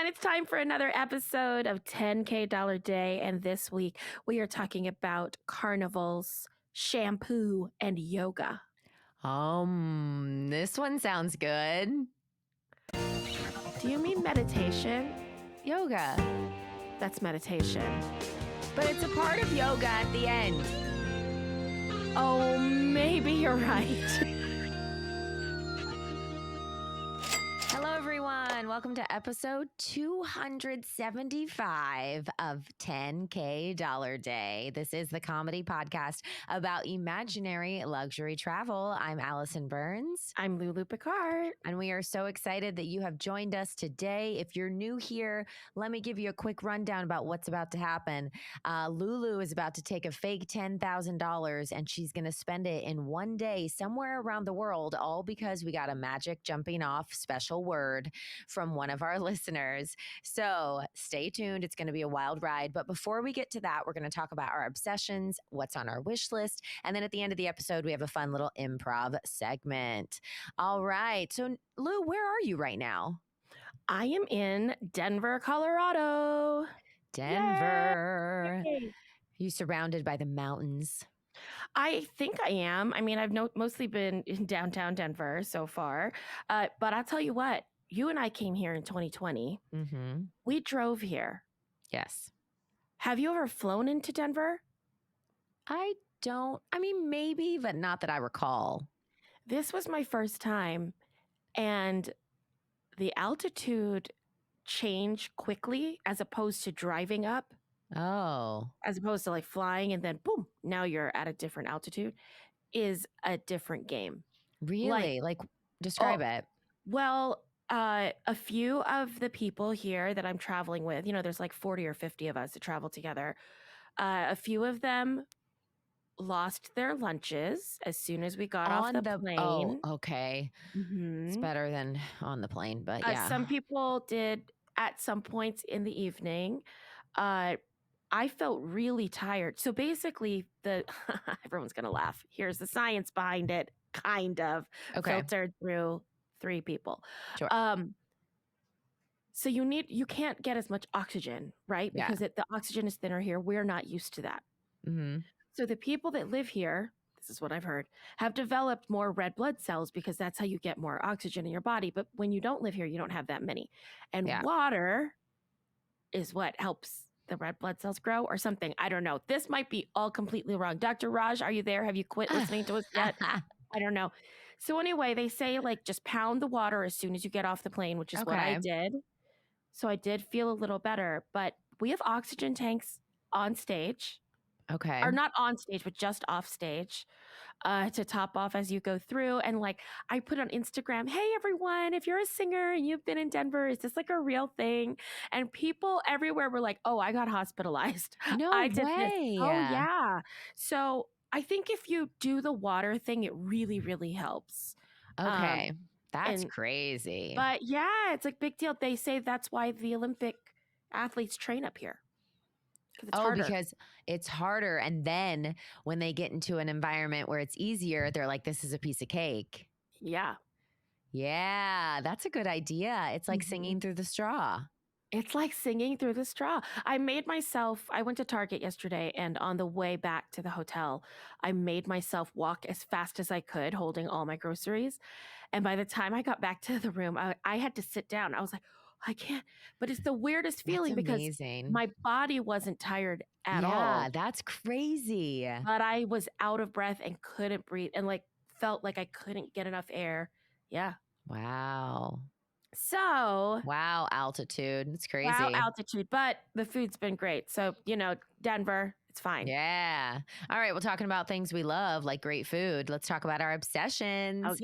everyone. It's time for another episode of 10K Dollar Day. And this week we are talking about carnivals, shampoo, and yoga. This one sounds good. Do you mean meditation? Yoga. That's meditation. But it's a part of yoga at the end. Oh, maybe you're right. Hello, everyone. Welcome to episode 275 of 10K Dollar Day. This is the comedy podcast about imaginary luxury travel. I'm Allison Burns. I'm Lulu Picard. And we are so excited that you have joined us today. If you're new here, let me give you a quick rundown about what's about to happen. Lulu is about to take a fake $10,000 and she's going to spend it in one day somewhere around the world, all because we got a magic jumping off special word from one of our listeners. So stay tuned. It's going to be a wild ride. But before we get to that, we're going to talk about our obsessions, what's on our wish list. And then at the end of the episode, we have a fun little improv segment. All right. So Lou, where are you right now? I am in Denver, Colorado. Denver. Yay! Are you surrounded by the mountains? I think I am. I mean, I've mostly been in downtown Denver so far. But I'll tell you what, you and I came here in 2020. Mm-hmm. We drove here. Yes. Have you ever flown into Denver? I mean, maybe, but not that I recall. This was my first time. And the altitude changed quickly as opposed to driving up. Oh. As opposed to like flying and then boom, now you're at a different altitude, is a different game. Really? Like describe it. Well, a few of the people here that I'm traveling with, there's like 40 or 50 of us that travel together. A few of them lost their lunches as soon as we got off the plane. Oh, okay. Mm-hmm. It's better than on the plane, but yeah. Some people did at some points in the evening. I felt really tired. So basically, everyone's going to laugh. Here's the science behind it, kind of, filtered through 3 people. Sure. So you can't get as much oxygen, right? Because the oxygen is thinner here. We're not used to that. Mm-hmm. So the people that live here, this is what I've heard, have developed more red blood cells because that's how you get more oxygen in your body. But when you don't live here, you don't have that many. And water is what helps the red blood cells grow or something. I don't know. This might be all completely wrong. Dr. Raj, are you there? Have you quit listening to us yet? I don't know. So anyway, they say like just pound the water as soon as you get off the plane, which is what I did. So I did feel a little better, but we have oxygen tanks on stage. Okay. Or not on stage, but just off stage to top off as you go through. And like I put on Instagram, hey, everyone, if you're a singer and you've been in Denver, is this like a real thing? And people everywhere were like, oh, I got hospitalized. No I did way. This. Oh, yeah. So I think if you do the water thing, it really, really helps. Okay. That's crazy. But yeah, it's like big deal. They say that's why the Olympic athletes train up here. Because it's harder. And then when they get into an environment where it's easier, they're like, this is a piece of cake. Yeah. Yeah. That's a good idea. It's like singing through the straw. It's like singing through the straw. I went to Target yesterday, and on the way back to the hotel, I made myself walk as fast as I could, holding all my groceries. And by the time I got back to the room, I had to sit down. I was like, I can't, but it's the weirdest feeling because my body wasn't tired at all. Yeah, that's crazy. But I was out of breath and couldn't breathe and like felt like I couldn't get enough air. Yeah. Wow. So. Wow, altitude. It's crazy. Wow, altitude. But the food's been great. So, Denver, it's fine. Yeah. All right. Well, talking about things we love, like great food, let's talk about our obsessions.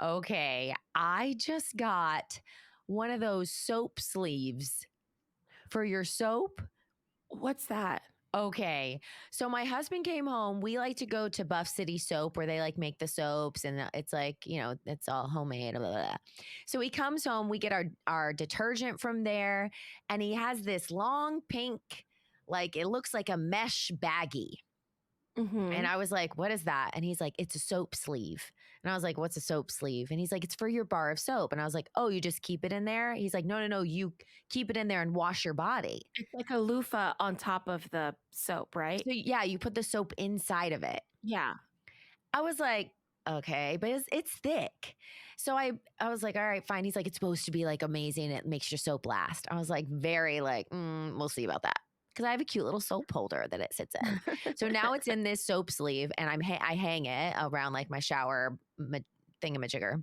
Okay. I just got one of those soap sleeves for your soap. What's that? Okay. So my husband came home. We like to go to Buff City Soap where they like make the soaps and it's like, it's all homemade. Blah, blah, blah. So he comes home. We get our detergent from there and he has this long pink, like it looks like a mesh baggie. Mm-hmm. And I was like, what is that? And he's like, it's a soap sleeve. And I was like, what's a soap sleeve? And he's like, it's for your bar of soap. And I was like, oh, you just keep it in there? He's like, no, you keep it in there and wash your body. It's like a loofah on top of the soap, right? So yeah, you put the soap inside of it. Yeah. I was like, okay, but it's thick. So I was like, all right, fine. He's like, it's supposed to be like amazing. It makes your soap last. I was like, very like, we'll see about that. Because I have a cute little soap holder that it sits in. So now it's in this soap sleeve, and I hang it around like my shower thingamajigger.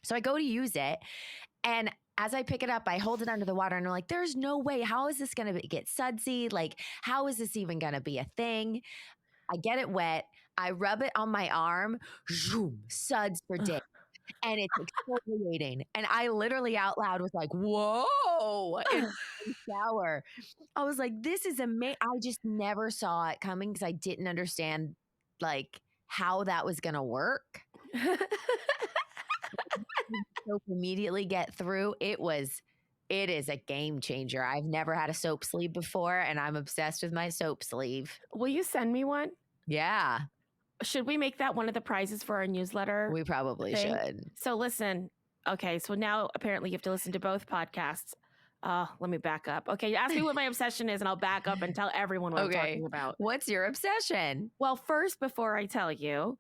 So I go to use it, and as I pick it up, I hold it under the water, and I'm like, there's no way. How is this going to get sudsy? Like, how is this even going to be a thing? I get it wet. I rub it on my arm, zoom, suds for days. And it's exfoliating. And I literally out loud was like, whoa, in the shower. I was like, this is amazing. I just never saw it coming because I didn't understand like how that was going to work. Soap immediately get through. It is a game changer. I've never had a soap sleeve before, and I'm obsessed with my soap sleeve. Will you send me one? Yeah. Should we make that one of the prizes for our newsletter? We probably should. So listen, okay, so now apparently you have to listen to both podcasts. Let me back up. Okay, ask me what my obsession is and I'll back up and tell everyone what I'm talking about. What's your obsession? Well, first, before I tell you,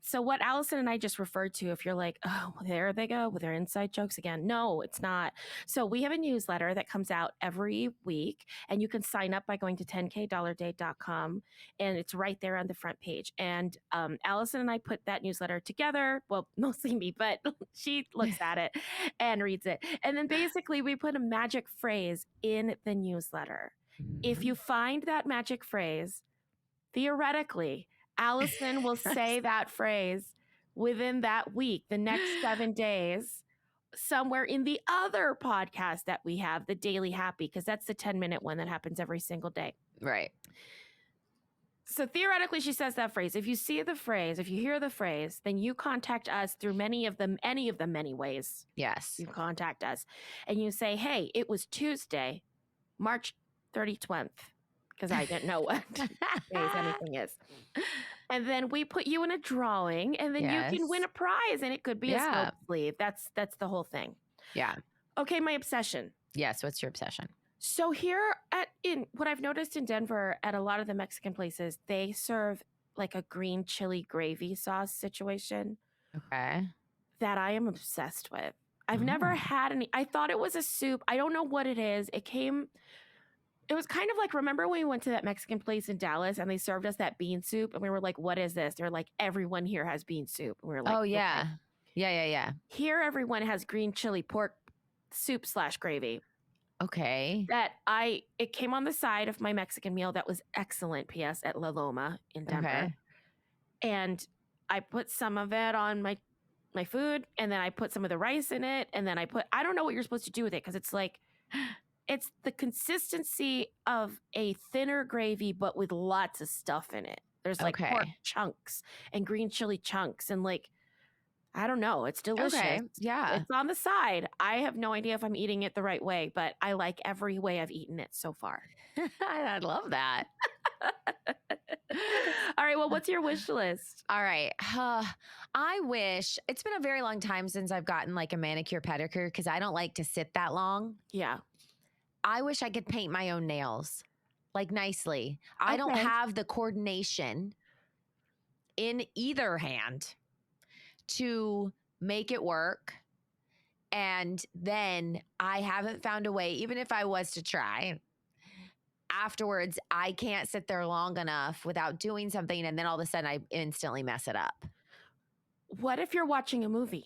so what Allison and I just referred to, if you're like, oh, there they go with their inside jokes again. No, it's not. So we have a newsletter that comes out every week, and you can sign up by going to 10kdollarday.com, and it's right there on the front page. And Allison and I put that newsletter together. Well, mostly me, but she looks at it and reads it. And then basically we put a magic phrase in the newsletter. If you find that magic phrase, theoretically, Allison will say that phrase within that week, the next 7 days, somewhere in the other podcast that we have, the Daily Happy, because that's the 10-minute one that happens every single day. Right. So theoretically, she says that phrase. If you see the phrase, if you hear the phrase, then you contact us through any of the many ways. Yes. You contact us and you say, hey, it was Tuesday, March 30th, because I didn't know what days anything is. And then we put you in a drawing, and then you can win a prize, and it could be a soap sleeve. That's the whole thing. Yeah. Okay, my obsession. Yes, what's your obsession? So here in what I've noticed in Denver at a lot of the Mexican places, they serve like a green chili gravy sauce situation. Okay. That I am obsessed with. I've never had any. I thought it was a soup. I don't know what it is. It was kind of like, remember when we went to that Mexican place in Dallas and they served us that bean soup and we were like, what is this? They're like, everyone here has bean soup. And we were like, oh yeah. Okay. Yeah. Here everyone has green chili pork soup / gravy. Okay. It came on the side of my Mexican meal that was excellent, P.S. at La Loma in Denver. Okay. And I put some of it on my food, and then I put some of the rice in it, and then I don't know what you're supposed to do with it, because it's like, it's the consistency of a thinner gravy, but with lots of stuff in it. There's like pork chunks and green chili chunks, and like, I don't know. It's delicious. Okay. Yeah. It's on the side. I have no idea if I'm eating it the right way, but I like every way I've eaten it so far. I love that. All right. Well, what's your wish list? All right. I wish, it's been a very long time since I've gotten like a manicure pedicure because I don't like to sit that long. Yeah. I wish I could paint my own nails like nicely. Okay. I don't have the coordination in either hand to make it work. And then I haven't found a way, even if I was to try, afterwards, I can't sit there long enough without doing something. And then all of a sudden I instantly mess it up. What if you're watching a movie?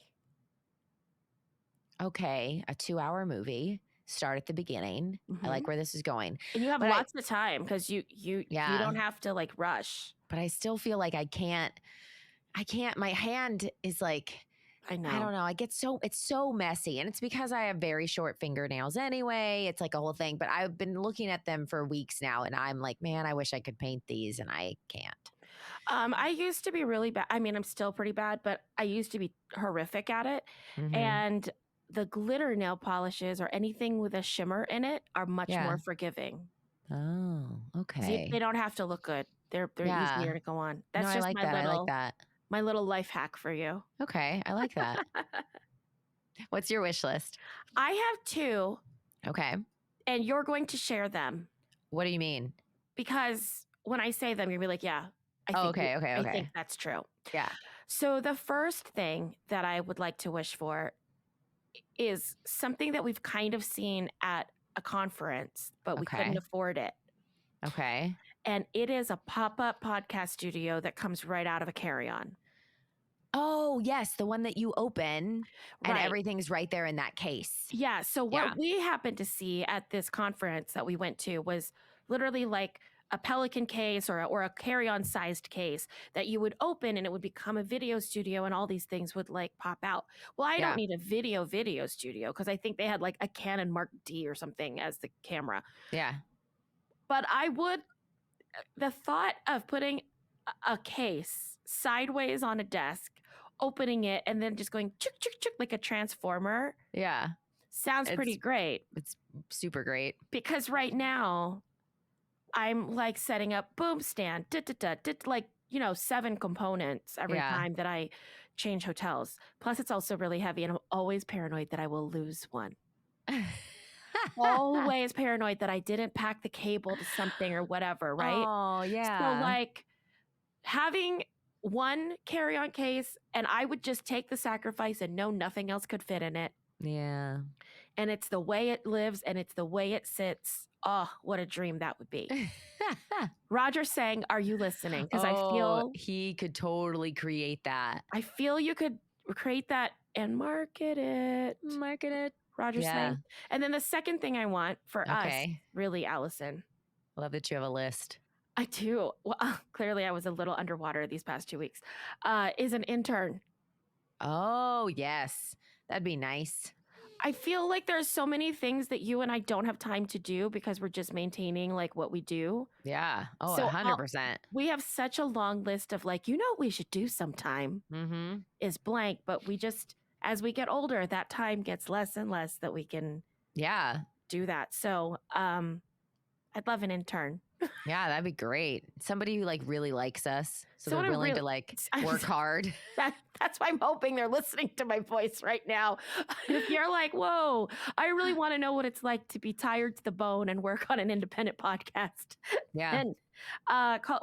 Okay. A 2-hour movie. Start at the beginning. I like where this is going. And you have lots of time because you don't have to like rush. But I still feel like I can't, my hand is like, I know. I don't know. It's so messy. And it's because I have very short fingernails anyway. It's like a whole thing. But I've been looking at them for weeks now. And I'm like, man, I wish I could paint these. And I can't. I used to be really bad. I mean, I'm still pretty bad, but I used to be horrific at it. And the glitter nail polishes or anything with a shimmer in it are much more forgiving. Oh, okay. They don't have to look good. They're easier to go on. That's just I like my that. little I like that. my little life hack for you. Okay, I like that. What's your wish list? I have 2. Okay. And you're going to share them. What do you mean? Because when I say them, you're going to be like, yeah, I think that's true. Yeah. So the first thing that I would like to wish for is something that we've kind of seen at a conference, but we couldn't afford it. Okay. And it is a pop-up podcast studio that comes right out of a carry-on. Oh, yes. The one that you open and everything's right there in that case. Yeah. So what we happened to see at this conference that we went to was literally like a Pelican case or a carry-on sized case that you would open and it would become a video studio and all these things would like pop out. Well, I don't need a video studio because I think they had like a Canon Mark D or something as the camera. Yeah. But the thought of putting a case sideways on a desk, opening it, and then just going chuk, chuk, chuk like a transformer. Yeah. Sounds pretty great. It's super great. Because right now, I'm like setting up boom stand, like, 7 components every time that I change hotels. Plus, it's also really heavy, and I'm always paranoid that I will lose one. Always paranoid that I didn't pack the cable to something or whatever, right? Oh, yeah. So, like, having one carry-on case, and I would just take the sacrifice and know nothing else could fit in it. Yeah. And it's the way it lives, and it's the way it sits. Oh, what a dream that would be. Roger's saying, are you listening? Because I feel he could totally create that. I feel you could create that and market it. Roger's saying. And then the second thing I want for us, really, Allison. Love that you have a list. I do. Well, clearly I was a little underwater these past 2 weeks. Is an intern. Oh, yes. That'd be nice. I feel like there's so many things that you and I don't have time to do because we're just maintaining like what we do. Yeah. Oh, so 100%. We have such a long list of like, what we should do sometime is blank. But we just, as we get older, that time gets less and less that we can do that. So I'd love an intern. Yeah, that'd be great. Somebody who like really likes us. So they're willing to like work hard. That's why I'm hoping they're listening to my voice right now. If you're like, whoa, I really want to know what it's like to be tired to the bone and work on an independent podcast. Yeah. And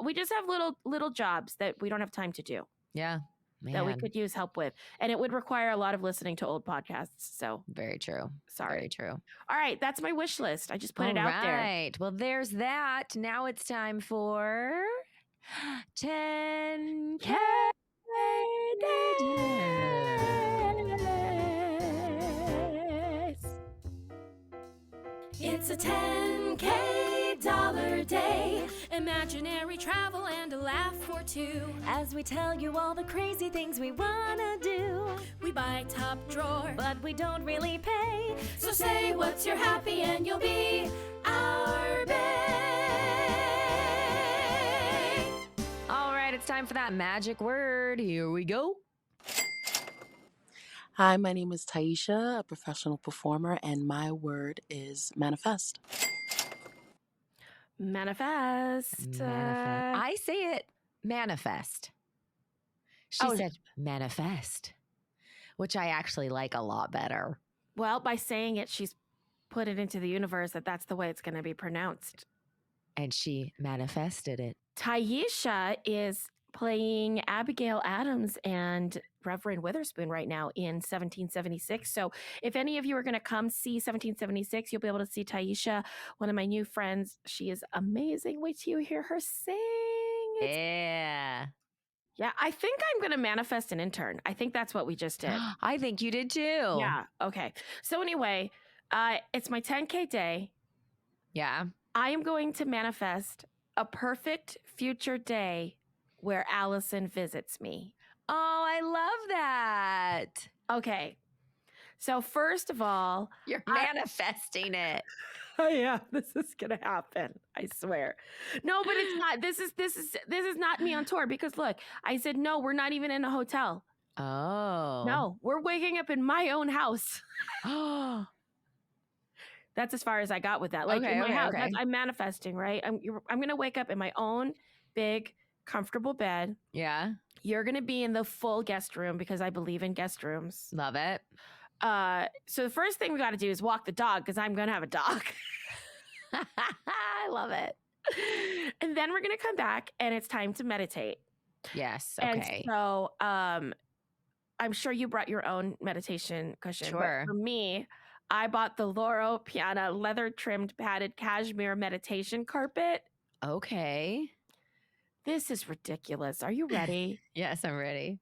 we just have little jobs that we don't have time to do. Yeah. Man. That we could use help with. And it would require a lot of listening to old podcasts. So very true. Sorry. Very true. All right. That's my wish list. I just put it out there. All right. Well, there's that. Now it's time for 10K. It's a $10K day. Imaginary travel and a laugh or two. As we tell you all the crazy things we wanna do. We buy top drawer, but we don't really pay. So say what's your happy and you'll be our bae. All right, it's time for that magic word. Here we go. Hi, my name is Tieisha, a professional performer, and my word is manifest. Manifest. I say it manifest. She said manifest, which I actually like a lot better. Well, by saying it, she's put it into the universe that that's the way it's going to be pronounced. And she manifested it. Tieisha is playing Abigail Adams and Reverend Witherspoon right now in 1776. So if any of you are going to come see 1776, you'll be able to see Tieisha, one of my new friends. She is amazing. Wait till you hear her sing. Yeah, I think I'm going to manifest an intern. I think that's what we just did. I think you did too. Yeah. Okay. So anyway, it's my 10K day. Yeah. I am going to manifest a perfect future day where Allison visits me. Oh, I love that. Okay. So first of all, you're manifesting it. Oh yeah, this is gonna happen. I swear. No, but it's not. This is not me on tour because look, I said no. We're not even in a hotel. Oh no, we're waking up in my own house. Oh, that's as far as I got with that. Like in my house, I'm manifesting. Right. I'm gonna wake up in my own big, comfortable bed. Yeah. You're going to be in the full guest room because I believe in guest rooms. Love it. So the first thing we got to do is walk the dog because I'm going to have a dog. I love it. And then we're going to come back and it's time to meditate. Yes. Okay. And so I'm sure you brought your own meditation cushion. Sure. But for me, I bought the Loro Piana leather trimmed padded cashmere meditation carpet. Okay. This is ridiculous. Are you ready? Yes, I'm ready.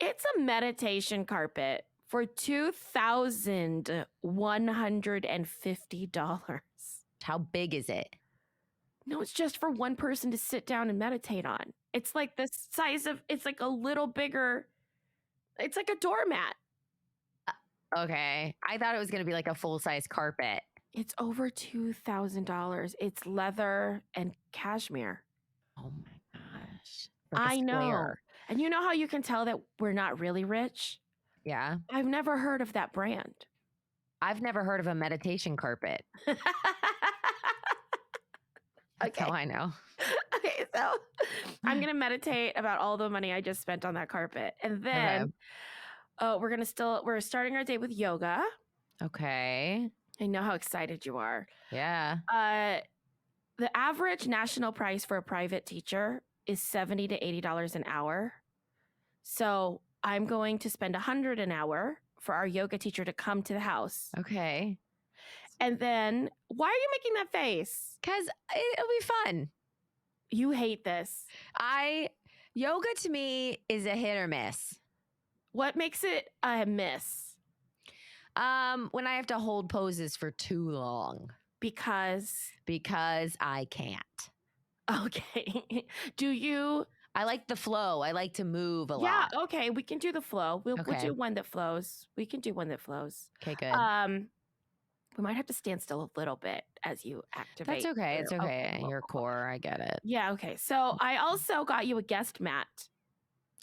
It's a meditation carpet for $2,150. How big is it? No, it's just for one person to sit down and meditate on. It's like the size of, it's like a little bigger, it's like a doormat. Okay. I thought it was going to be like a full-size carpet. It's over $2,000. It's leather and cashmere. Oh my gosh. I know. And you know how you can tell that we're not really rich? Yeah. I've never heard of that brand. I've never heard of a meditation carpet. That's how I know. Okay, so I'm going to meditate about all the money I just spent on that carpet. And then we're starting our day with yoga. Okay. I know how excited you are. Yeah. The average national price for a private teacher is $70 to $80 an hour. So I'm going to spend $100 an hour for our yoga teacher to come to the house. Okay. And then, why are you making that face? Because it'll be fun. You hate this. Yoga to me is a hit or miss. What makes it a miss? When I have to hold poses for too long. Because I can't. Okay. I like the flow. I like to move a lot. Yeah, okay. We can do the flow. We'll do one that flows. We can do one that flows. Okay, good. We might have to stand still a little bit as you activate. That's okay. It's okay. Your core. I get it. Yeah, okay. So I also got you a guest mat.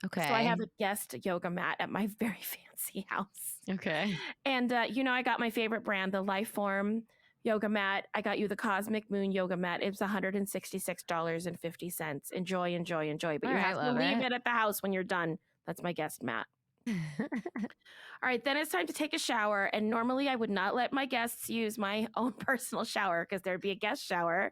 Okay. So I have a guest yoga mat at my very fancy house. Okay. And, I got my favorite brand, the Lifeform yoga mat. I got you the Cosmic Moon yoga mat. It's $166.50. Enjoy. But you have to leave it at the house when you're done. That's my guest mat. All right, then it's time to take a shower. And normally I would not let my guests use my own personal shower because there'd be a guest shower.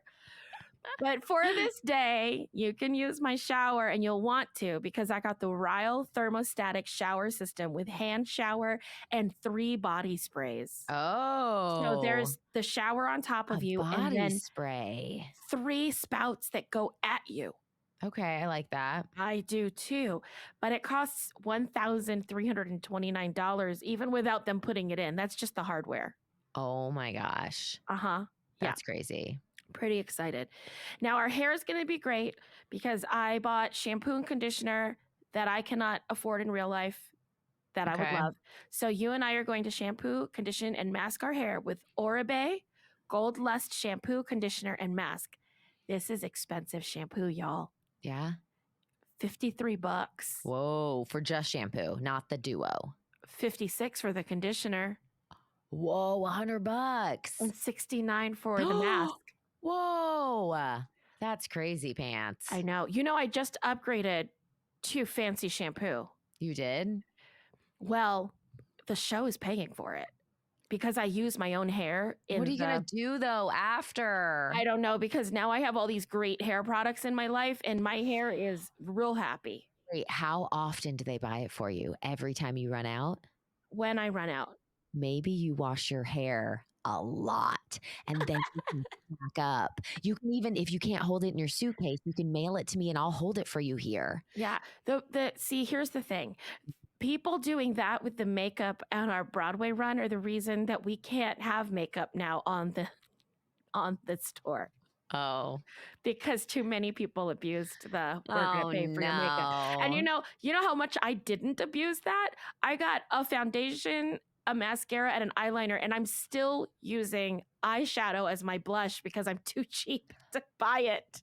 But for this day, you can use my shower and you'll want to because I got the Ryle thermostatic shower system with hand shower and 3 body sprays. Oh. So there's the shower on top of you and then spray. 3 spouts that go at you. Okay, I like that. I do too. But it costs $1,329 even without them putting it in. That's just the hardware. Oh my gosh. Uh-huh. That's crazy. Pretty excited. Now our hair is going to be great because I bought shampoo and conditioner that I cannot afford in real life that I would love. So you and I are going to shampoo, condition, and mask our hair with Oribe Gold Lust shampoo, conditioner, and mask. This is expensive shampoo, y'all. Yeah. $53. Whoa, for just shampoo, not the duo. $56 for the conditioner. Whoa, $100. And $69 for the mask. Whoa, that's crazy pants. I know. I just upgraded to fancy shampoo. You did? Well, the show is paying for it because I use my own hair. What are you going to do though after? I don't know because now I have all these great hair products in my life and my hair is real happy. Wait, how often do they buy it for you? Every time you run out? When I run out. Maybe you wash your hair a lot and then you can back up. You can even, if you can't hold it in your suitcase, you can mail it to me and I'll hold it for you here. Yeah. See, here's the thing. People doing that with the makeup on our Broadway run are the reason that we can't have makeup now on the store. Oh, because too many people abused the we're gonna pay for your makeup. And you know how much I didn't abuse that? I got a foundation, a mascara, and an eyeliner, and I'm still using eyeshadow as my blush because I'm too cheap to buy it.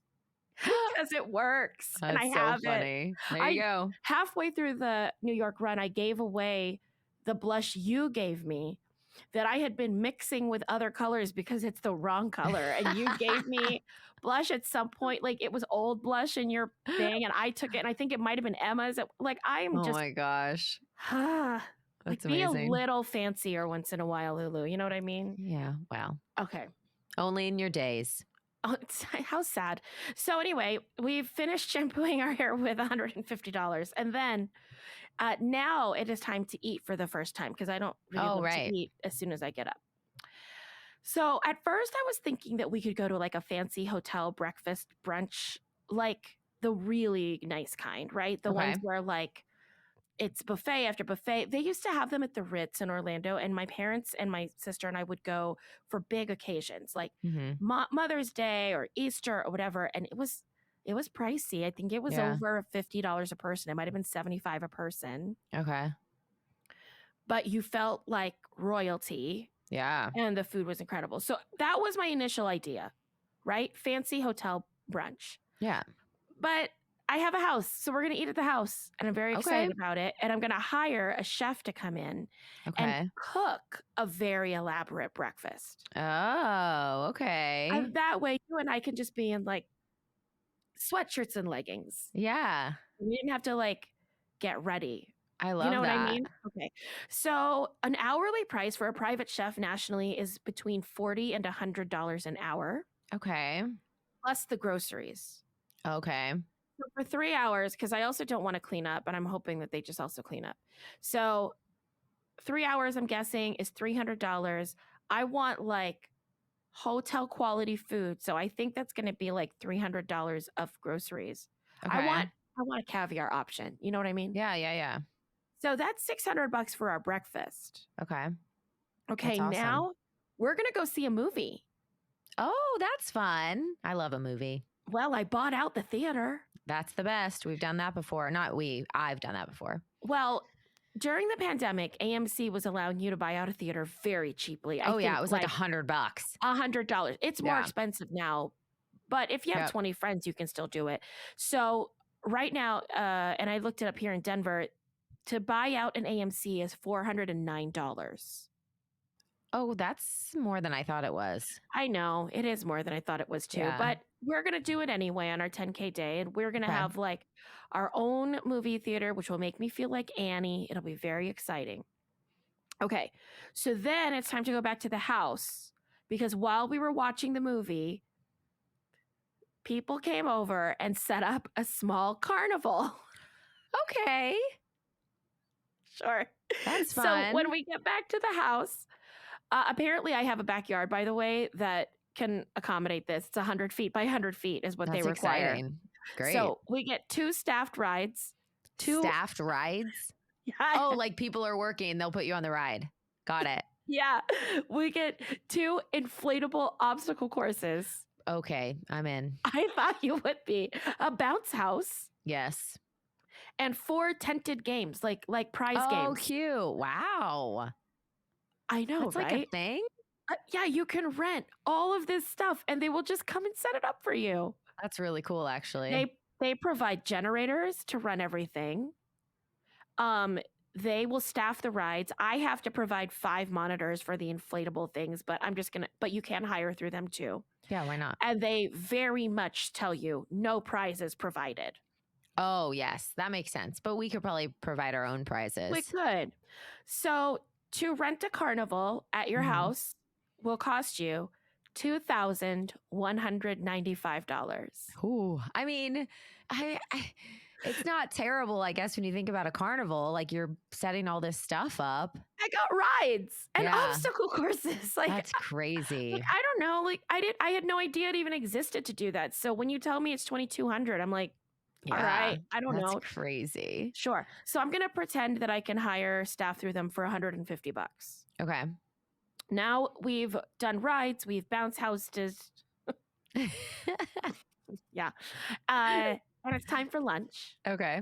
Because it works. That's and I have funny. it. There you go. Halfway through the New York run, I gave away the blush you gave me that I had been mixing with other colors because it's the wrong color. And you gave me blush at some point, like it was old blush in your thing, and I took it, and I think it might have been Emma's. Like I'm Oh just, my gosh. like That's be a amazing. little fancier once in a while, Lulu. You know what I mean? Yeah. Wow. Okay. Only in your days. Oh, how sad. So anyway, we've finished shampooing our hair with $150, and then now it is time to eat for the first time because I don't really Oh, love right. to eat as soon as I get up. So at first I was thinking that we could go to like a fancy hotel breakfast brunch, like the really nice kind, right? The Okay. ones where like it's buffet after buffet. They used to have them at the Ritz in Orlando, and my parents and my sister and I would go for big occasions like Mother's Day or Easter or whatever. And it was pricey. I think it was Yeah. over $50 a person. It might have been $75 a person. Okay. But you felt like royalty. Yeah. And the food was incredible. So that was my initial idea, right? Fancy hotel brunch. Yeah. But I have a house, so we're going to eat at the house, and I'm very excited about it. And I'm going to hire a chef to come in and cook a very elaborate breakfast. Oh, okay. And that way, you and I can just be in like sweatshirts and leggings. Yeah. We didn't have to like get ready. I love You know that. what I mean? Okay. So an hourly price for a private chef nationally is between $40 and $100 an hour. Okay. Plus the groceries. Okay. So for 3 hours, because I also don't want to clean up, and I'm hoping that they just also clean up. So 3 hours, I'm guessing, is $300. I want like hotel quality food. So I think that's going to be like $300 of groceries. Okay. I want a caviar option. You know what I mean? Yeah. Yeah. Yeah. So that's $600 for our breakfast. Okay. Okay. That's awesome. Now we're going to go see a movie. Oh, that's fun. I love a movie. Well, I bought out the theater. That's the best. We've done that before. Not we. I've done that before. Well, during the pandemic, AMC was allowing you to buy out a theater very cheaply. I think it was like $100. $100. It's more expensive now, but if you have 20 friends, you can still do it. So right now, and I looked it up here in Denver, to buy out an AMC is $409. Oh, that's more than I thought it was. I know it is more than I thought it was too, but we're going to do it anyway on our 10K day. And we're going to have like our own movie theater, which will make me feel like Annie. It'll be very exciting. Okay. So then it's time to go back to the house because while we were watching the movie, people came over and set up a small carnival. Okay. Sure. That's fun. So when we get back to the house, apparently I have a backyard, by the way, that can accommodate this. It's 100 feet by 100 feet is what they require. Exciting. Great. So we get 2 staffed rides. Staffed rides? Yeah. Oh, like people are working. They'll put you on the ride. Got it. Yeah. We get 2 inflatable obstacle courses. Okay. I'm in. I thought you would be. A bounce house. Yes. And 4 tented games, like prize games. Oh, cute. Wow. I know, That's right? like a thing? Yeah, you can rent all of this stuff and they will just come and set it up for you. That's really cool, actually. They provide generators to run everything. They will staff the rides. I have to provide 5 monitors for the inflatable things, but but you can hire through them too. Yeah, why not? And they very much tell you no prizes provided. Oh, yes. That makes sense. But we could probably provide our own prizes. We could. So to rent a carnival at your house will cost you $2,195. Ooh, I mean, it's not terrible, I guess, when you think about a carnival. Like you're setting all this stuff up. I got rides and obstacle courses. Like that's crazy. I don't know. Like I had no idea it even existed to do that. So when you tell me it's $2,200, I'm like, all right, I don't know. That's crazy. Sure. So I'm going to pretend that I can hire staff through them for $150. Okay. Now we've done rides, we've bounce houses. Yeah. And it's time for lunch. Okay.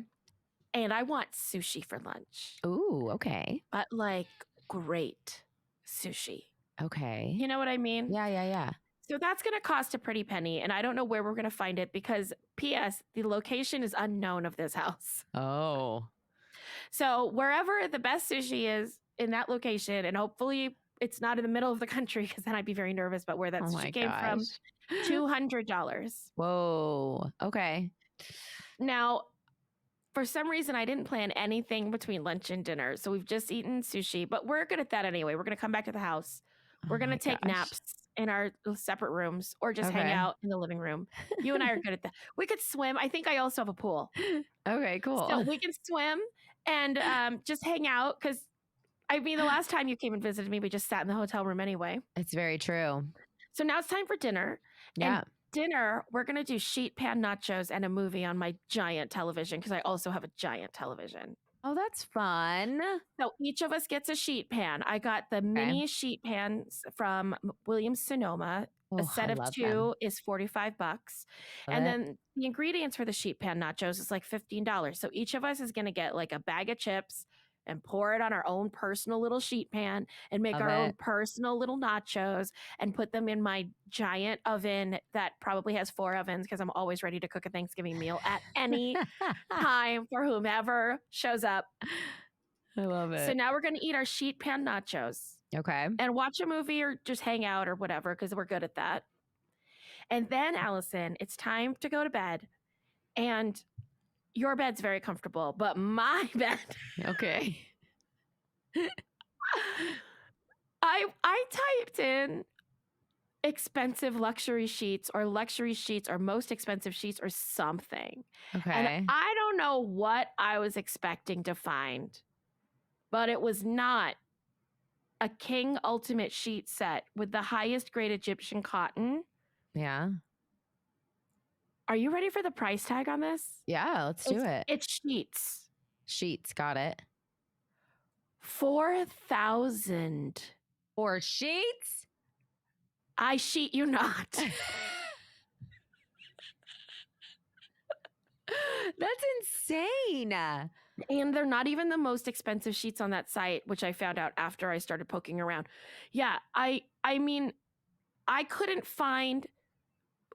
And I want sushi for lunch. Ooh, okay. But like great sushi. Okay. You know what I mean? Yeah. So that's going to cost a pretty penny. And I don't know where we're going to find it because P.S. the location is unknown of this house. Oh. So wherever the best sushi is in that location, and hopefully it's not in the middle of the country because then I'd be very nervous about where that sushi came from. $200. Whoa. Okay. Now, for some reason, I didn't plan anything between lunch and dinner. So we've just eaten sushi, but we're good at that anyway. We're going to come back to the house. We're going to take naps in our separate rooms or just hang out in the living room. You and I are good at that. We could swim. I think I also have a pool. Okay, cool. So we can swim and just hang out because, I mean, the last time you came and visited me, we just sat in the hotel room anyway. It's very true. So now it's time for dinner. Yeah. And dinner, we're going to do sheet pan nachos and a movie on my giant television because I also have a giant television. Oh, that's fun. So each of us gets a sheet pan. I got the mini sheet pans from Williams-Sonoma. A set of 2 is $45. And then the ingredients for the sheet pan nachos is like $15. So each of us is going to get like a bag of chips and pour it on our own personal little sheet pan and make our own personal little nachos and put them in my giant oven that probably has 4 ovens because I'm always ready to cook a Thanksgiving meal at any time for whomever shows up. I love it. So now we're going to eat our sheet pan nachos. Okay. And watch a movie or just hang out or whatever because we're good at that. And then, Allison, it's time to go to bed. And your bed's very comfortable, but my bed. Okay. I typed in expensive luxury sheets or most expensive sheets or something. Okay. And I don't know what I was expecting to find, but it was not a King Ultimate sheet set with the highest grade Egyptian cotton. Yeah. Are you ready for the price tag on this? Yeah, let's do it. It's sheets. Sheets, got it. $4,000. For sheets? I sheet you not. That's insane. And they're not even the most expensive sheets on that site, which I found out after I started poking around. Yeah, I mean, I couldn't find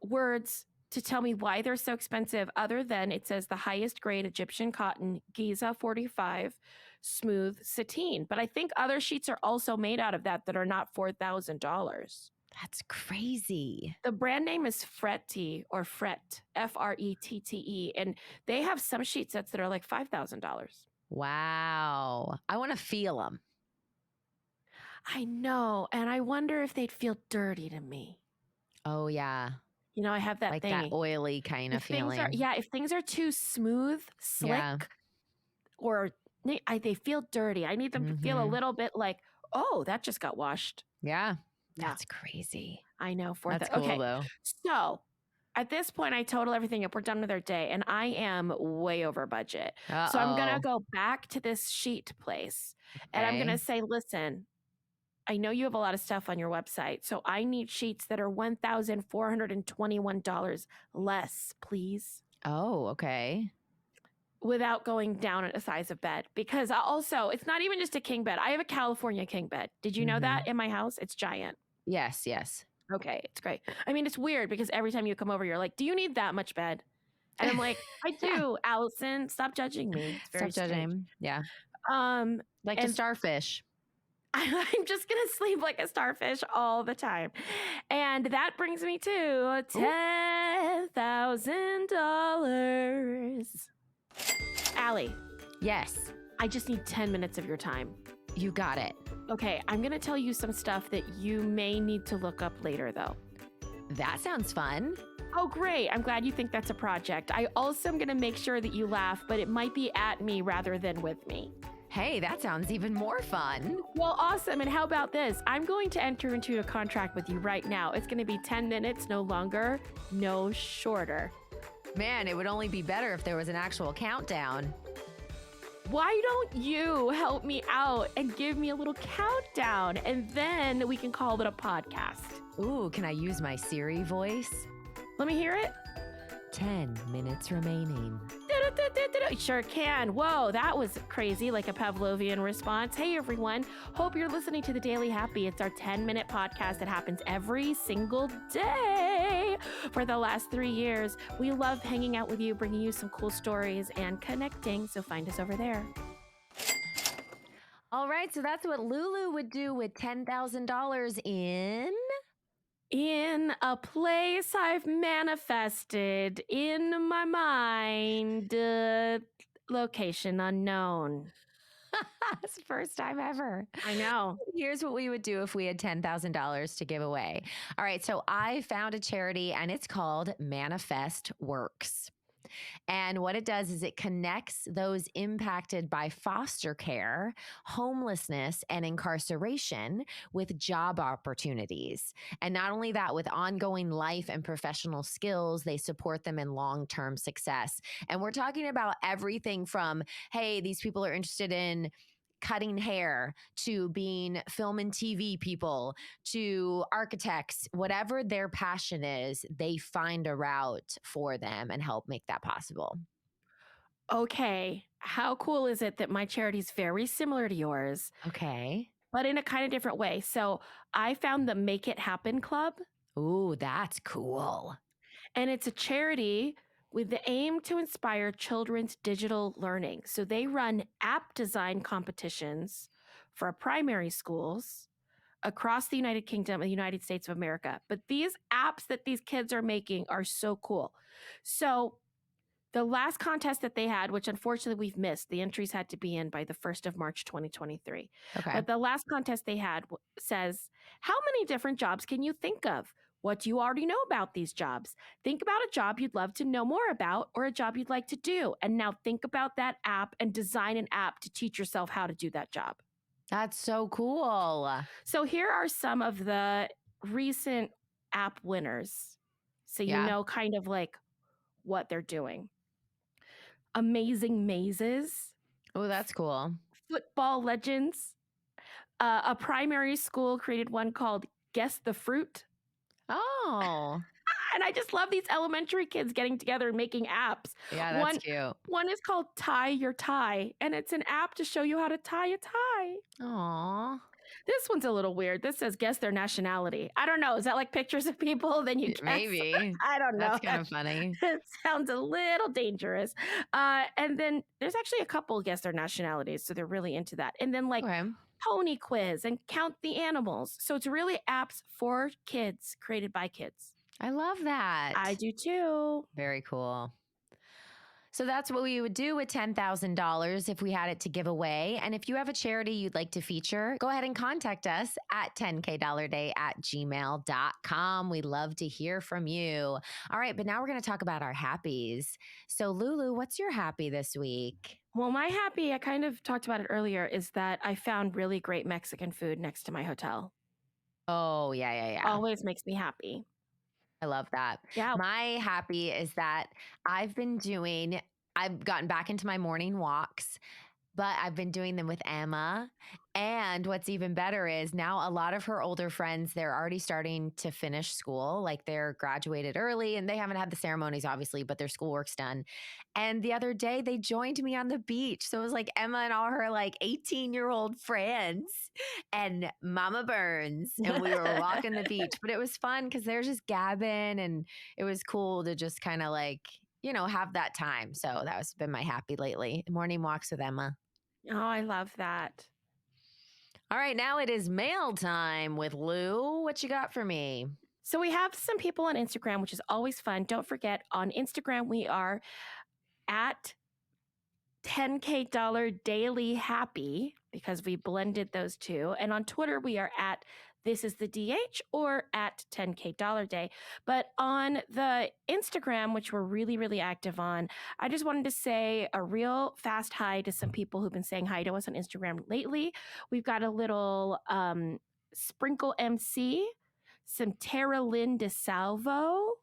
words to tell me why they're so expensive other than it says the highest grade Egyptian cotton, Giza 45, smooth sateen. But I think other sheets are also made out of that are not $4,000. That's crazy. The brand name is Fretti or Fret, Frette. And they have some sheet sets that are like $5,000. Wow. I want to feel them. I know. And I wonder if they'd feel dirty to me. Oh, yeah. You know, I have that like thing. That oily kind of feeling. If things are too smooth, slick, or they feel dirty. I need them to feel a little bit like, oh, that just got washed. Yeah. That's crazy. I know. That's cool, though. So at this point, I total everything up. We're done with our day, and I am way over budget. Uh-oh. So I'm going to go back to this sheet place, and I'm going to say, listen, I know you have a lot of stuff on your website, so I need sheets that are $1,421 less, please. Oh, okay. Without going down a size of bed. Because also, it's not even just a king bed. I have a California king bed. Did you know that in my house? It's giant. Yes. Okay, it's great. I mean, it's weird because every time you come over, you're like, do you need that much bed? And I'm like, I do, Allison. Stop judging me. It's very Stop judging. Yeah. Like a starfish. I'm just going to sleep like a starfish all the time. And that brings me to $10,000. Allie. Yes. I just need 10 minutes of your time. You got it. Okay, I'm going to tell you some stuff that you may need to look up later, though. That sounds fun. Oh, great. I'm glad you think that's a project. I also am going to make sure that you laugh, but it might be at me rather than with me. Hey, that sounds even more fun. Well, awesome. And how about this? I'm going to enter into a contract with you right now. It's going to be 10 minutes, no longer, no shorter. Man, it would only be better if there was an actual countdown. Why don't you help me out and give me a little countdown, and then we can call it a podcast? Ooh, can I use my Siri voice? Let me hear it. 10 minutes remaining. Sure can. Whoa, that was crazy, like a Pavlovian response. Hey, everyone. Hope you're listening to The Daily Happy. It's our 10-minute podcast that happens every single day for the last 3 years. We love hanging out with you, bringing you some cool stories and connecting, so find us over there. All right, so that's what Lulu would do with $10,000 in a place I've manifested in my mind, location unknown. It's the first time ever. I know. Here's what we would do if we had $10,000 to give away. All right, so I found a charity and it's called Manifest Works. And what it does is it connects those impacted by foster care, homelessness, and incarceration with job opportunities. And not only that, with ongoing life and professional skills, they support them in long term success. And we're talking about everything from, hey, these people are interested in cutting hair to being film and TV people to architects, whatever their passion is, they find a route for them and help make that possible. Okay, how cool is it that my charity is very similar to yours, Okay. but in a kind of different way? So I found the Make It Happen Club. Ooh, that's cool. And it's a charity with the aim to inspire children's digital learning. So they run app design competitions for primary schools across the United Kingdom and the United States of America. But these apps that these kids are making are so cool. So the last contest that they had, which unfortunately we've missed, the entries had to be in by the 1st of March, 2023. Okay. But the last contest they had says, how many different jobs can you think of? What do you already know about these jobs? Think about a job you'd love to know more about or a job you'd like to do. And now think about that app and design an app to teach yourself how to do that job. That's so cool. So here are some of the recent app winners. So you know kind of like what they're doing. Amazing Mazes. Oh, that's cool. Football Legends. A primary school created one called Guess the Fruit. Oh. And I just love these elementary kids getting together and making apps. Yeah, that's cute. One is called Tie Your Tie, and it's an app to show you how to tie a tie. Aw. This one's a little weird. This says guess their nationality. I don't know. Is that like pictures of people? Then you guess? Maybe. I don't know. That's kind of funny. It sounds a little dangerous. And then there's actually a couple guess their nationalities, so they're really into that. And then like Pony Quiz and Count the Animals. So it's really apps for kids created by kids. I love that. I do too. Very cool. So that's what we would do with $10,000 if we had it to give away. And if you have a charity you'd like to feature, go ahead and contact us at 10kdollarday@gmail.com. We'd love to hear from you. All right, but now we're going to talk about our happies. So Lulu, what's your happy this week? Well, my happy, I kind of talked about it earlier, is that I found really great Mexican food next to my hotel. Oh, yeah. Always makes me happy. I love that. Yeah. My happy is that I've gotten back into my morning walks, but I've been doing them with Emma. And what's even better is now a lot of her older friends, they're already starting to finish school. Like they're graduated early and they haven't had the ceremonies, obviously, but their schoolwork's done. And the other day they joined me on the beach. So it was like Emma and all her like 18-year-old friends and Mama Burns. And we were walking the beach, but it was fun because they're just gabbing and it was cool to just kind of like, have that time. So that has been my happy lately. Morning walks with Emma. Oh, I love that. All right, now it is mail time with Lou. What you got for me? So we have some people on Instagram, which is always fun. Don't forget, on Instagram, we are at 10K Dollar Daily Happy because we blended those two. And on Twitter, we are at This Is the DH or at 10K Dollar Day. But on the Instagram, which we're really, really active on, I just wanted to say a real fast hi to some people who've been saying hi to us on Instagram lately. We've got a little Sprinkle MC, some Tara Lynn DeSalvo.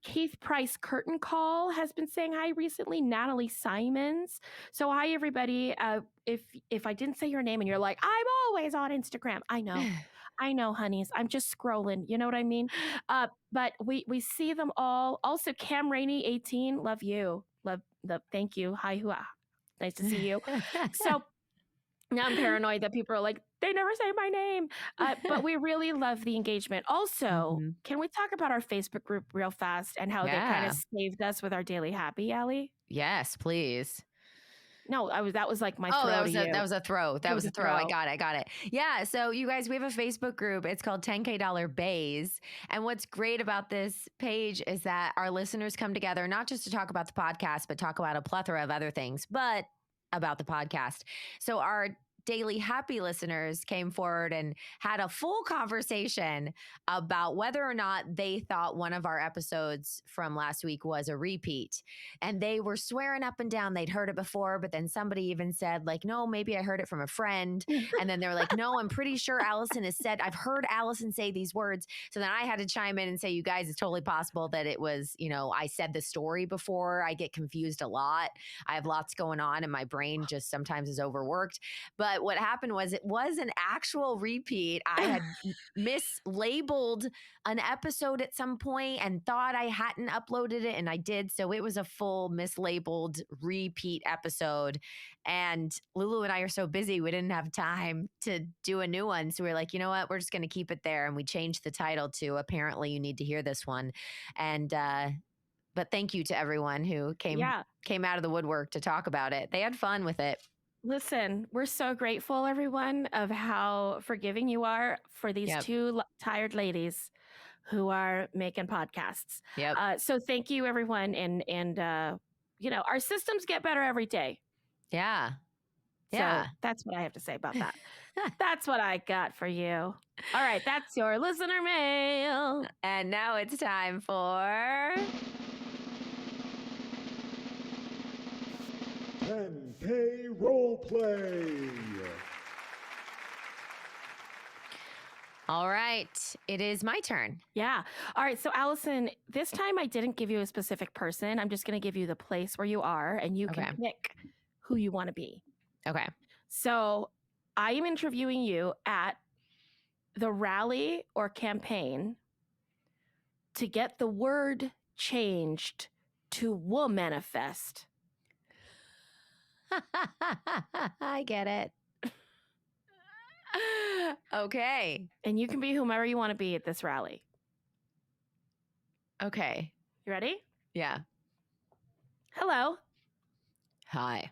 Keith Price Curtain Call has been saying hi recently. Natalie Simons. So hi, everybody. If I didn't say your name and you're like, I'm always on Instagram. I know, honeys. I'm just scrolling. You know what I mean? But we see them all. Also, Cam Rainey, 18. Love you. Thank you. Hi, hua. Nice to see you. So now I'm paranoid that people are like, they never say my name. But we really love the engagement. Also, can we talk about our Facebook group real fast and how they kind of saved us with our daily happy, Allie? Yes, please. No, that was like my Oh, throw that to was you. that was a throw. That was a throw. I got it. Yeah. So you guys, we have a Facebook group. It's called $10K Bays. And what's great about this page is that our listeners come together, not just to talk about the podcast, but talk about a plethora of other things, but about the podcast. So our daily happy listeners came forward and had a full conversation about whether or not they thought one of our episodes from last week was a repeat. And they were swearing up and down they'd heard it before, but then somebody even said, like, no, maybe I heard it from a friend. And then they're like, no, I'm pretty sure Allison has said, I've heard Allison say these words. So then I had to chime in and say, you guys, it's totally possible that it was, I said the story before. I get confused a lot. I have lots going on and my brain just sometimes is overworked. But what happened was it was an actual repeat. I had mislabeled an episode at some point and thought I hadn't uploaded it, and I did. So it was a full mislabeled repeat episode. And Lulu and I are so busy, we didn't have time to do a new one. So we were like, you know what? We're just going to keep it there. And we changed the title to Apparently You Need to Hear This One. And, but thank you to everyone who came out of the woodwork to talk about it. They had fun with it. Listen, we're so grateful, everyone, of how forgiving you are for these two tired ladies who are making podcasts. Yep. So thank you, everyone. And our systems get better every day. Yeah. So that's what I have to say about that. That's what I got for you. All right. That's your listener mail. And now it's time for 10K Roleplay. All right. It is my turn. Yeah. All right. So, Allison, this time I didn't give you a specific person. I'm just going to give you the place where you are, and you can pick who you want to be. Okay. So, I am interviewing you at the rally or campaign to get the word changed to womanifest. I get it. Okay. And you can be whomever you want to be at this rally. Okay. You ready? Yeah. Hello. Hi.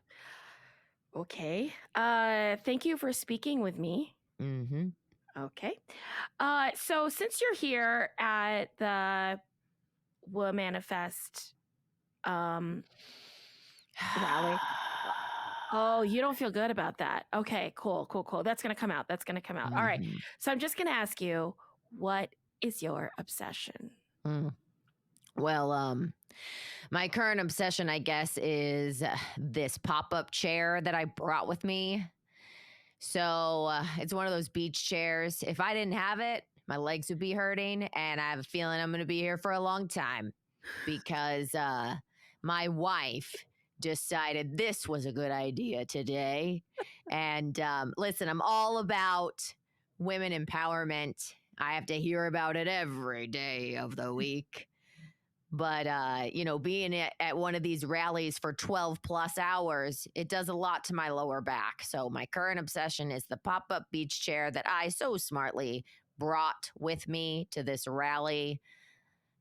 Okay. Thank you for speaking with me. Mm-hmm. Okay. So since you're here at the Womanifest rally. Oh, you don't feel good about that. Okay, cool. That's going to come out. Mm-hmm. All right. So I'm just going to ask you, what is your obsession? Well, my current obsession, I guess, is this pop-up chair that I brought with me. So it's one of those beach chairs. If I didn't have it, my legs would be hurting, and I have a feeling I'm going to be here for a long time because my wife decided this was a good idea today. And listen, I'm all about women empowerment. I have to hear about it every day of the week. But, being at one of these rallies for 12 plus hours, it does a lot to my lower back. So my current obsession is the pop-up beach chair that I so smartly brought with me to this rally.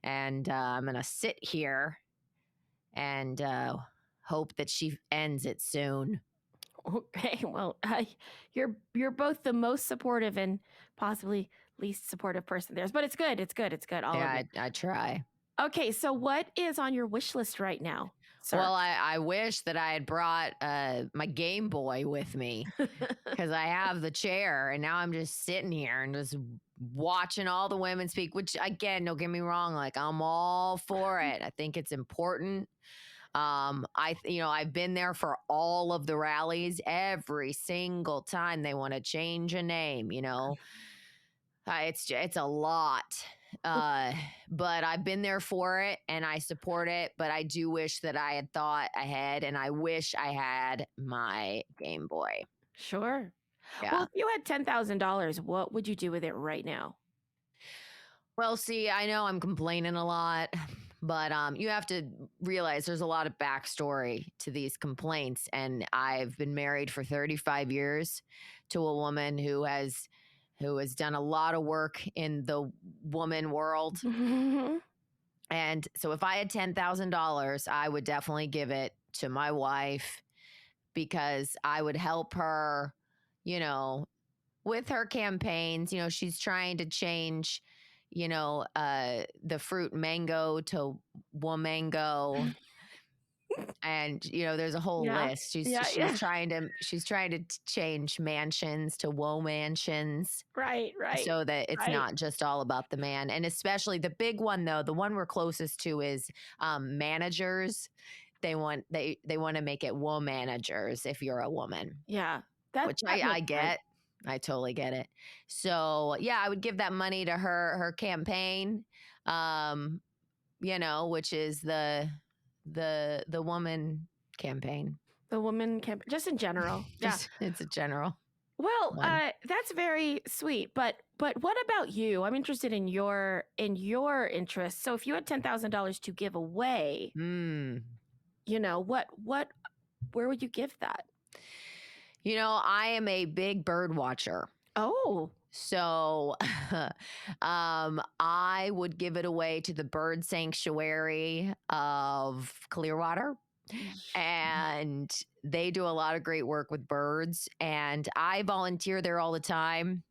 And I'm going to sit here and hope that she ends it soon. Okay, well, you're both the most supportive and possibly least supportive person there. But it's good. All of you. I try. Okay, so what is on your wish list right now, sir? Well, I wish that I had brought my Game Boy with me because I have the chair and now I'm just sitting here and just watching all the women speak, which again, don't get me wrong, like I'm all for it. I think it's important. I've been there for all of the rallies. Every single time they want to change a name, it's a lot. But I've been there for it and I support it, but I do wish that I had thought ahead and I wish I had my Game Boy. Sure. Yeah. Well, if you had $10,000, what would you do with it right now? Well, see, I know I'm complaining a lot, but you have to realize there's a lot of backstory to these complaints. And I've been married for 35 years to a woman who has done a lot of work in the woman world. And so if I had $10,000, I would definitely give it to my wife because I would help her, with her campaigns. She's trying to change, the fruit mango to womango. And there's a whole list. She's trying to change mansions to woe mansions. Right. So that it's not just all about the man. And especially the big one, though, the one we're closest to is managers. They want to make it woe managers if you're a woman. Yeah. Which I get. I totally get it. So I would give that money to her campaign, which is the woman campaign. The woman campaign, just in general. It's a general. Well, that's very sweet. But what about you? I'm interested in your interests. So if you had $10,000 to give away, where would you give that? I am a big bird watcher. Oh. So I would give it away to the bird sanctuary of Clearwater. And they do a lot of great work with birds. And I volunteer there all the time.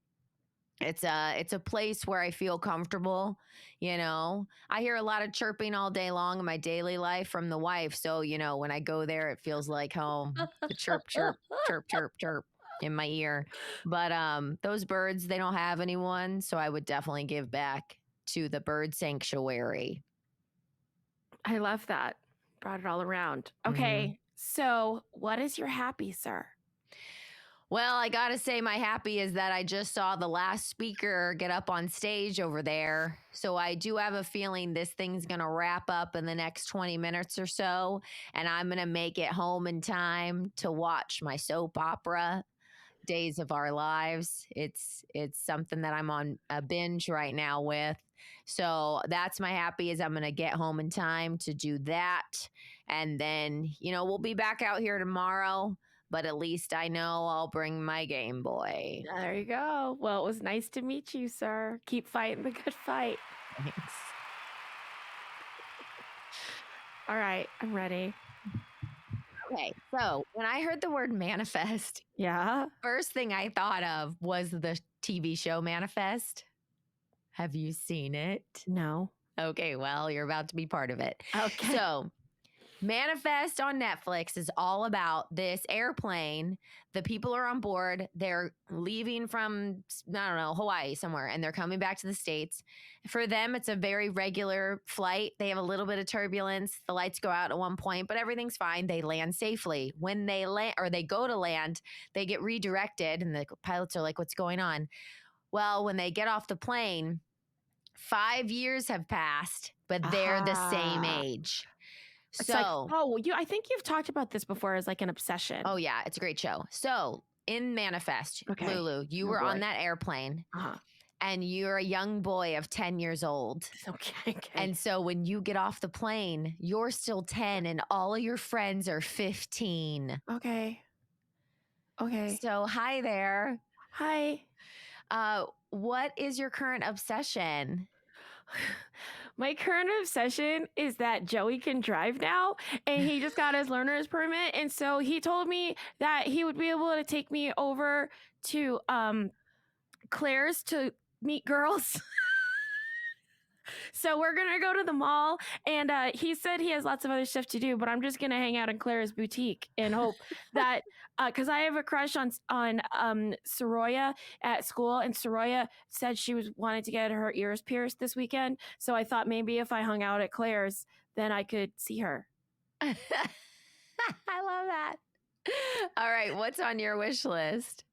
It's a place where I feel comfortable. I hear a lot of chirping all day long in my daily life from the wife. So, when I go there, it feels like home. The chirp, chirp, chirp, chirp, chirp in my ear. But those birds, they don't have anyone. So I would definitely give back to the bird sanctuary. I love that. Brought it all around. Okay. So what is your happy, sir? Well, I got to say my happy is that I just saw the last speaker get up on stage over there. So I do have a feeling this thing's going to wrap up in the next 20 minutes or so. And I'm going to make it home in time to watch my soap opera, Days of Our Lives. It's something that I'm on a binge right now with. So that's my happy, is I'm going to get home in time to do that. And then, we'll be back out here tomorrow. But at least I know I'll bring my Game Boy. There you go. Well, it was nice to meet you, sir. Keep fighting the good fight. Thanks. All right, I'm ready. Okay, so when I heard the word manifest, first thing I thought of was the TV show Manifest. Have you seen it? No. Okay, well, you're about to be part of it. Okay. So Manifest on Netflix is all about this airplane. The people are on board. They're leaving from, I don't know, Hawaii somewhere, and they're coming back to the States. For them, it's a very regular flight. They have a little bit of turbulence. The lights go out at one point, but everything's fine. They land safely. When they land, or they go to land, they get redirected, and the pilots are like, what's going on? Well, when they get off the plane, 5 years have passed, but they're the same age. It's so, I think you've talked about this before as like an obsession. Oh yeah, it's a great show. So in Manifest, Lulu, you were on that airplane, and you're a young boy of 10 years old. Okay. And so when you get off the plane, you're still 10, and all of your friends are 15. Okay. So hi there. Hi. What is your current obsession? My current obsession is that Joey can drive now, and he just got his learner's permit. And so he told me that he would be able to take me over to Claire's to meet girls. So we're going to go to the mall, and he said he has lots of other stuff to do, but I'm just going to hang out in Claire's boutique and hope that, because I have a crush on Soraya at school, and Soraya said she wanted to get her ears pierced this weekend. So I thought maybe if I hung out at Claire's, then I could see her. I love that. All right. What's on your wish list?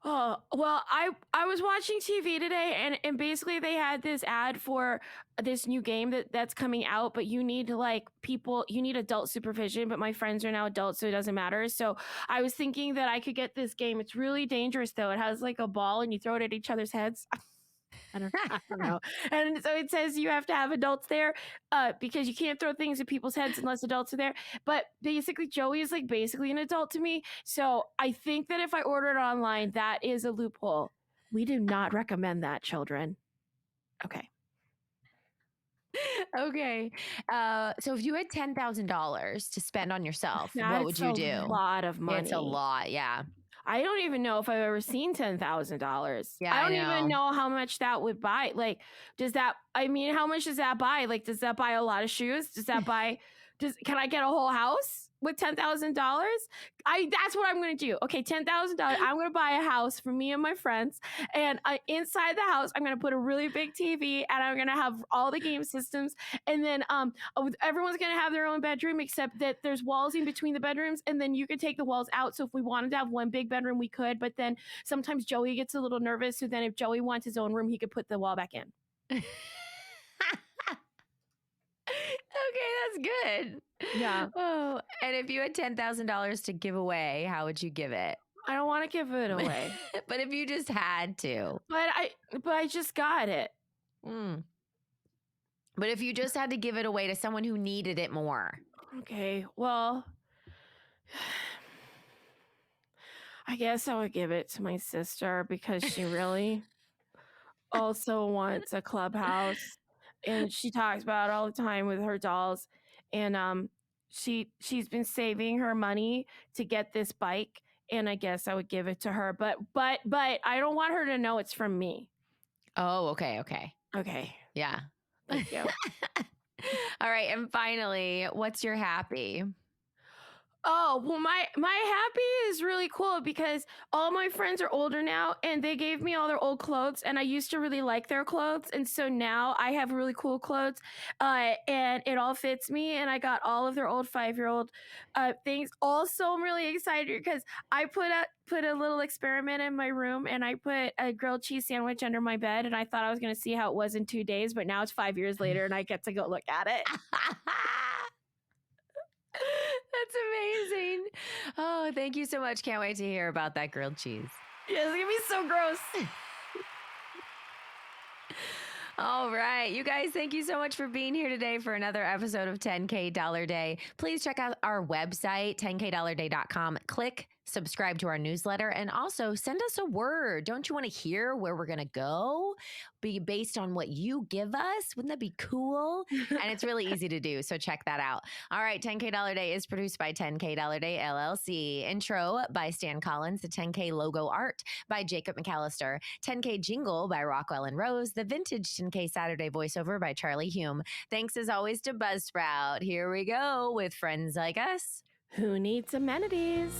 Oh, well, I was watching TV today, and basically they had this ad for this new game that's coming out, but you need you need adult supervision, but my friends are now adults, so it doesn't matter. So I was thinking that I could get this game. It's really dangerous, though. It has like a ball, and you throw it at each other's heads. I don't know. And so it says you have to have adults there because you can't throw things at people's heads unless adults are there. But basically, Joey is like basically an adult to me. So I think that if I order it online, that is a loophole. We do not recommend that, children. Okay. Okay. So if you had $10,000 to spend on yourself, what would That's you a do? lot of money. It's a lot. Yeah. I don't even know if I've ever seen $10,000. Yeah, I I don't even know. know how much that would buy. Like, how much does that buy? Like, does that buy a lot of shoes? Can I get a whole house with $10,000? That's what I'm going to do. Okay, $10,000. I'm going to buy a house for me and my friends. And inside the house, I'm going to put a really big TV and I'm going to have all the game systems. And then everyone's going to have their own bedroom, except that there's walls in between the bedrooms. And then you could take the walls out. So if we wanted to have one big bedroom, we could. But then sometimes Joey gets a little nervous. So then if Joey wants his own room, he could put the wall back in. Okay, that's good. Yeah. Oh, and if you had $10,000 to give away, how would you give it? I don't want to give it away. But if you just had to. But I just got it. But if you just had to give it away to someone who needed it more. Okay, well, I guess I would give it to my sister because she really also wants a clubhouse, and she talks about it all the time with her dolls. And she's been saving her money to get this bike, and I guess I would give it to her. But I don't want her to know it's from me. Oh, okay. Okay. Yeah. Thank you. All right. And finally, what's your happy? Oh, well, my happy is really cool because all my friends are older now and they gave me all their old clothes and I used to really like their clothes. And so now I have really cool clothes and it all fits me. And I got all of their old 5-year-old things. Also, I'm really excited because I put a little experiment in my room and I put a grilled cheese sandwich under my bed and I thought I was going to see how it was in 2 days, but now it's 5 years later and I get to go look at it. That's amazing. Oh, thank you so much. Can't wait to hear about that grilled cheese. Yeah, it's going to be so gross. All right. You guys, thank you so much for being here today for another episode of 10K Dollar Day. Please check out our website, 10kdollarday.com. Click subscribe to our newsletter and also send us a word. Don't you want to hear where we're going to go? Be based on what you give us. Wouldn't that be cool? And it's really easy to do. So check that out. All right. 10K Dollar Day is produced by 10K Dollar Day LLC. Intro by Stan Collins. The 10K logo art by Jacob McAllister. 10K jingle by Rockwell and Rose. The vintage 10K Saturday voiceover by Charlie Hume. Thanks as always to Buzzsprout. Here we go with friends like us. Who needs amenities?